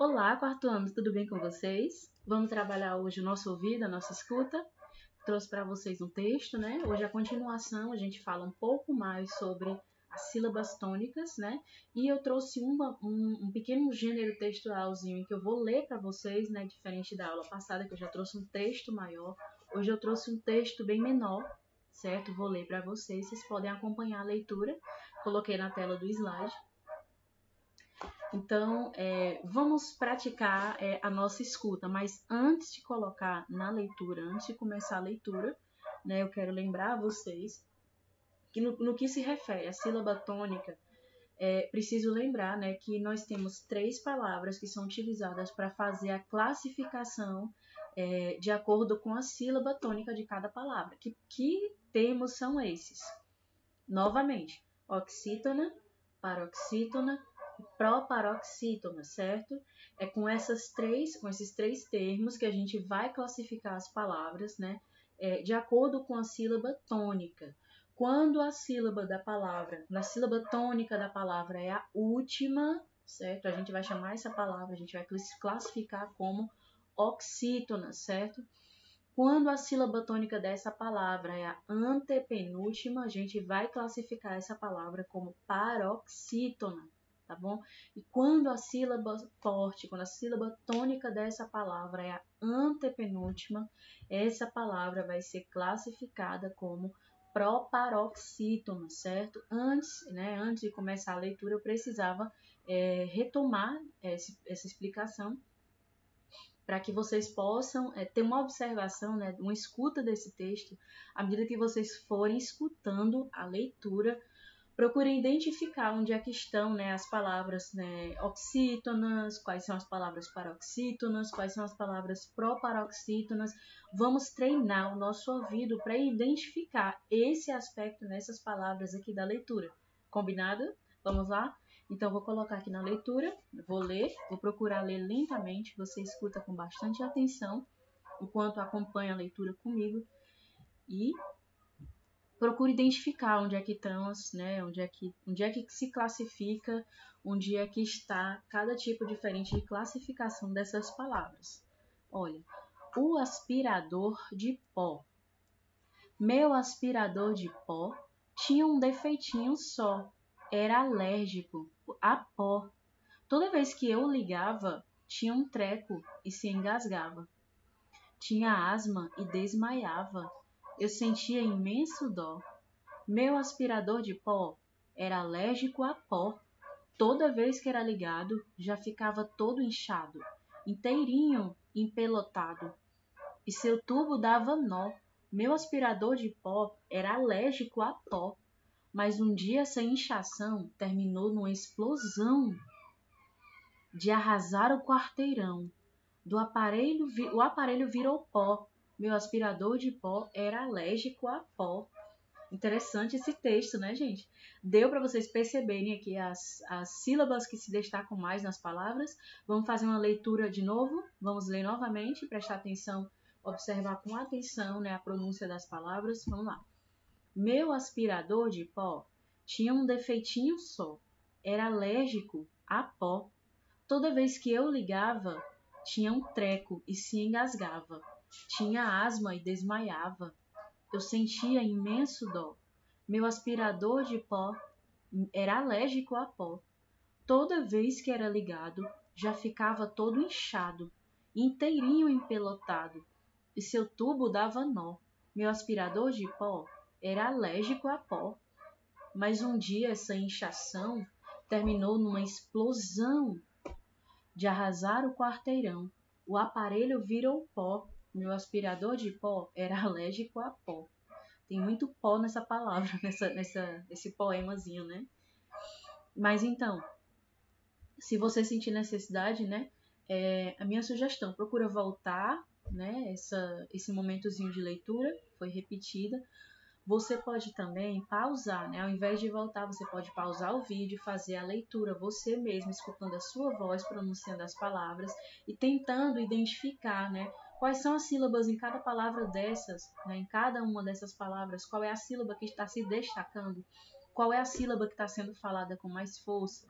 Olá, quarto ano, tudo bem com vocês? Vamos trabalhar hoje o nosso ouvido, a nossa escuta. Trouxe para vocês um texto, né? Hoje a continuação, a gente fala um pouco mais sobre as sílabas tônicas, né? E eu trouxe um pequeno gênero textualzinho em que eu vou ler para vocês, né? Diferente da aula passada, que eu já trouxe um texto maior. Hoje eu trouxe um texto bem menor, certo? Vou ler para vocês, vocês podem acompanhar a leitura. Coloquei na tela do slide. Então, vamos praticar a nossa escuta, mas antes de colocar na leitura, antes de começar a leitura, né, eu quero lembrar a vocês que no que se refere à sílaba tônica, preciso lembrar, né, que nós temos 3 palavras que são utilizadas para fazer a classificação de acordo com a sílaba tônica de cada palavra. Que termos são esses? Novamente, oxítona, paroxítona, proparoxítona, certo? É com esses três termos que a gente vai classificar as palavras, né? De acordo com a sílaba tônica. Quando a sílaba tônica da palavra é a última, certo? A gente vai chamar essa palavra, a gente vai classificar como oxítona, certo? Quando a sílaba tônica dessa palavra é a antepenúltima, a gente vai classificar essa palavra como paroxítona, tá bom? E quando a sílaba forte, quando a sílaba tônica dessa palavra é a antepenúltima, essa palavra vai ser classificada como proparoxítona, certo? Antes de começar a leitura, eu precisava retomar essa explicação para que vocês possam ter uma observação, né, uma escuta desse texto, à medida que vocês forem escutando a leitura, procurem identificar onde é que estão, né, as palavras, né, oxítonas, quais são as palavras paroxítonas, quais são as palavras proparoxítonas. Vamos treinar o nosso ouvido para identificar esse aspecto nessas palavras aqui da leitura. Combinado? Vamos lá? Então, vou colocar aqui na leitura, vou ler, vou procurar ler lentamente, você escuta com bastante atenção, enquanto acompanha a leitura comigo, e procure identificar onde é que estão, né, onde é que se classifica, onde é que está cada tipo diferente de classificação dessas palavras. Olha, o aspirador de pó. Meu aspirador de pó tinha um defeitinho só, era alérgico a pó. Toda vez que eu ligava, tinha um treco e se engasgava. Tinha asma e desmaiava. Eu sentia imenso dó. Meu aspirador de pó era alérgico a pó. Toda vez que era ligado, já ficava todo inchado, inteirinho empelotado. E seu tubo dava nó. Meu aspirador de pó era alérgico a pó. Mas um dia essa inchação terminou numa explosão de arrasar o quarteirão. O aparelho virou pó. Meu aspirador de pó era alérgico a pó. Interessante esse texto, né, gente? Deu para vocês perceberem aqui as sílabas que se destacam mais nas palavras. Vamos fazer uma leitura de novo. Vamos ler novamente, prestar atenção, observar com atenção, né, a pronúncia das palavras. Vamos lá. Meu aspirador de pó tinha um defeitinho só. Era alérgico a pó. Toda vez que eu ligava, tinha um treco e se engasgava. Tinha asma e desmaiava. Eu sentia imenso dó. Meu aspirador de pó era alérgico a pó. Toda vez que era ligado, já ficava todo inchado, inteirinho empelotado, e seu tubo dava nó. Meu aspirador de pó era alérgico a pó. Mas um dia essa inchação terminou numa explosão de arrasar o quarteirão. O aparelho virou pó. Meu aspirador de pó era alérgico a pó. Tem muito pó nessa palavra, nesse poemazinho, né? Mas então, se você sentir necessidade, né? A minha sugestão, procura voltar, né? Esse momentozinho de leitura foi repetida. Você pode também pausar, né? Ao invés de voltar, você pode pausar o vídeo, fazer a leitura você mesmo, escutando a sua voz, pronunciando as palavras e tentando identificar, né? Quais são as sílabas em cada palavra dessas, né? Em cada uma dessas palavras, qual é a sílaba que está se destacando, qual é a sílaba que está sendo falada com mais força,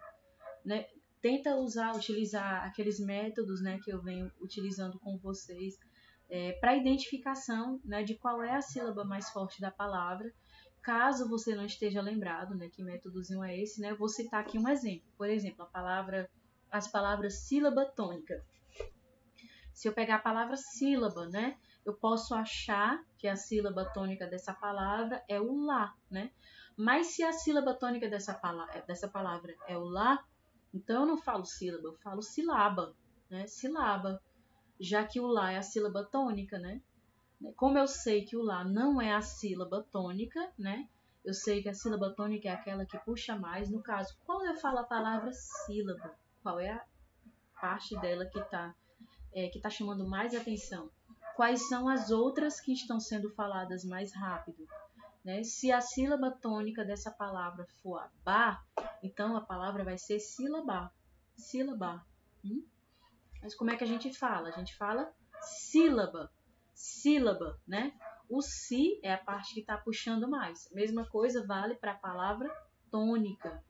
né? tenta utilizar aqueles métodos, né, que eu venho utilizando com vocês para identificação, né, de qual é a sílaba mais forte da palavra. Caso você não esteja lembrado, né, que métodozinho é esse, né, eu vou citar aqui um exemplo. Por exemplo, as palavras sílaba tônica. Se eu pegar a palavra sílaba, né, eu posso achar que a sílaba tônica dessa palavra é o lá, né? Mas se a sílaba tônica dessa palavra é o lá, então eu não falo sílaba, eu falo silaba, né? Silaba, já que o lá é a sílaba tônica, né? Como eu sei que o lá não é a sílaba tônica, né? Eu sei que a sílaba tônica é aquela que puxa mais. No caso, quando eu falo a palavra sílaba, qual é a parte dela que está chamando mais atenção? Quais são as outras que estão sendo faladas mais rápido? Né? Se a sílaba tônica dessa palavra for a ba, então a palavra vai ser sílaba. Sílaba. Mas como é que a gente fala? A gente fala sílaba. Sílaba, né? O si é a parte que está puxando mais. Mesma coisa vale para a palavra tônica,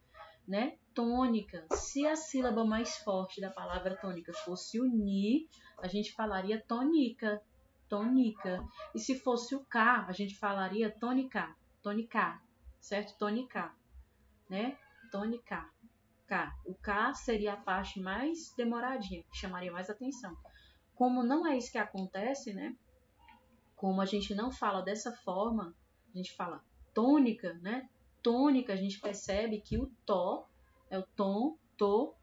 né? Tônica. Se a sílaba mais forte da palavra tônica fosse o ni, a gente falaria tônica. Tônica. E se fosse o K, a gente falaria tônica. Tônica. Certo? Tônica. Né? Tônica. K. O K seria a parte mais demoradinha, que chamaria mais atenção. Como não é isso que acontece, né? Como a gente não fala dessa forma, a gente fala tônica, né? Tônica, a gente percebe que o tó é o tom, to,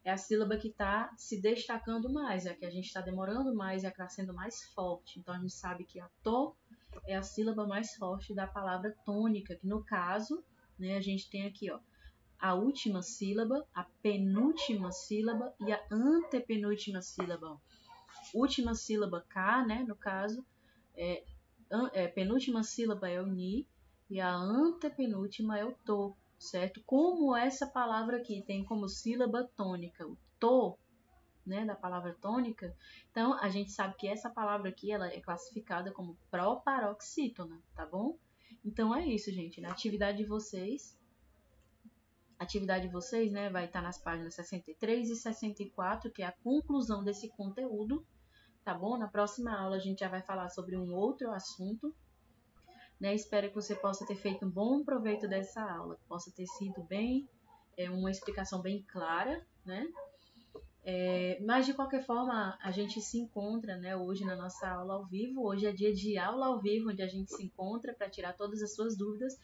é a sílaba que está se destacando mais, é a que a gente está demorando mais, é a que está sendo mais forte. Então a gente sabe que a to é a sílaba mais forte da palavra tônica, que no caso, né, a gente tem aqui, ó, a última sílaba, a penúltima sílaba e a antepenúltima sílaba. Última sílaba K, né, no caso, penúltima sílaba é o ni e a antepenúltima é o to, certo? Como essa palavra aqui tem como sílaba tônica o to, né, da palavra tônica, então a gente sabe que essa palavra aqui ela é classificada como proparoxítona, tá bom? Então é isso, gente. Na atividade de vocês, né, vai estar nas páginas 63 e 64, que é a conclusão desse conteúdo, tá bom? Na próxima aula a gente já vai falar sobre um outro assunto, né? Espero que você possa ter feito um bom proveito dessa aula, que possa ter sido uma explicação bem clara, né? Mas de qualquer forma, a gente se encontra, né, hoje na nossa aula ao vivo. Hoje é dia de aula ao vivo, onde a gente se encontra para tirar todas as suas dúvidas.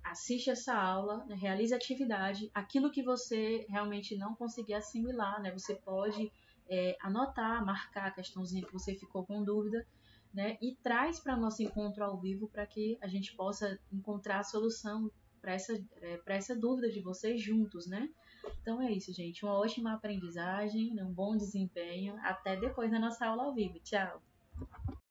Assiste essa aula, né, realize a atividade. Aquilo que você realmente não conseguir assimilar, né, você pode anotar, marcar a questãozinha que você ficou com dúvida, né, e traz para nosso encontro ao vivo para que a gente possa encontrar a solução para essa dúvida de vocês juntos, né? Então é isso, gente. Uma ótima aprendizagem, um bom desempenho. Até depois da nossa aula ao vivo. Tchau!